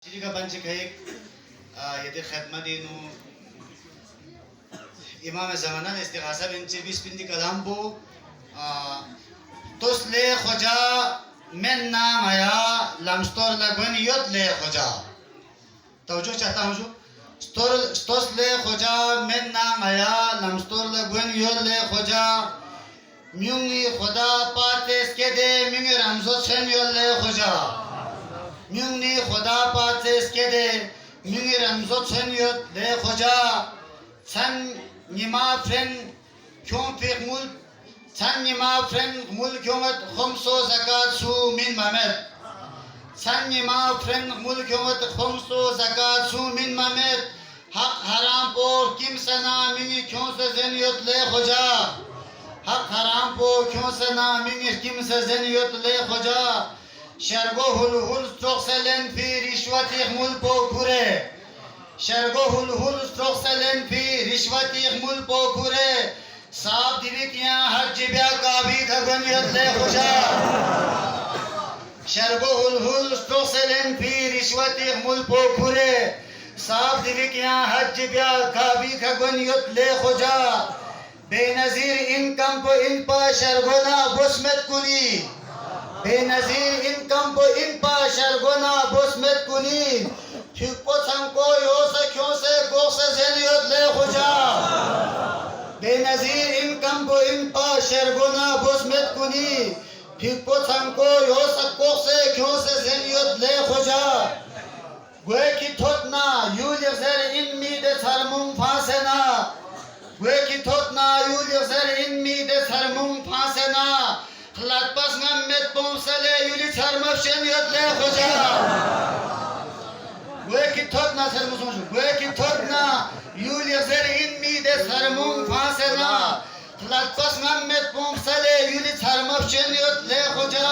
Jadi ka banci kayak yedi khidmadinu İmam Zamanan istighasa bin çirgis bindi kalam bu tosle khoja men naam aya lamstor lagun yot le khoja तवज्जो चाहता हूँ जो स्टोस ले खोजा मैं नाम आया लम्स्टोर लगन यो ले खोजा म्यूंगी खुदा पातेस के दे म्यूंगी रमज़ो छन यो ले खोजा म्यूंगी खुदा पातेस के दे म्यूंगी रमज़ो छन यो ले खोजा सन निमा फ्रेंड क्यों फिर मुल सन निमा फ्रेंड मुल क्यों मत खुमसो ज़कात सु मिन ममेत Sen ma friend mulk yomet khumsu zakat su min mamet hak haram por kimse na mini kyonse zeniyot le hoca hak haram por kyonse na mini kimse zeniyot le hoca şergo hul çok selen fi rişvati mul po kure şergo hul çok selen fi rişvati mul po kure saab divik ya hak cibya kabi dhaganiyot le hoca शरबोल हुल स्टोसेलन फी रिश्वती मुल पोखुरे साफ दिविकिया हज ब्या काबी खगनियत ले खोजा बेनजीर इनकम को इन पा शरगोना बुस्मत कुनी बेनजीर इनकम को इन पा शरगोना बुस्मत कुनी फिको संको यो से क्यों से गो से जेनियत ले खोजा बेनजीर इनकम को इन पा शरगोना बुस्मत कुनी फिको संको यो सको से क्यों से ज़ेनियत ले खोजा वे की थोतना यूलियर ज़र इन मी दे सरमुंग फांसेना वे की थोतना यूलियर ज़र इन मी दे सरमुंग फांसेना खलात पस गम में तुम सले यूली सरमफ शेनियत ले खोजा वे की थोतना सरमुंग वे की थोतना यूलियर ज़र इन मी दे सरमुंग फांसेना खलात पस गम में तुम सले यूली सरमफ शेनियत ले खोजा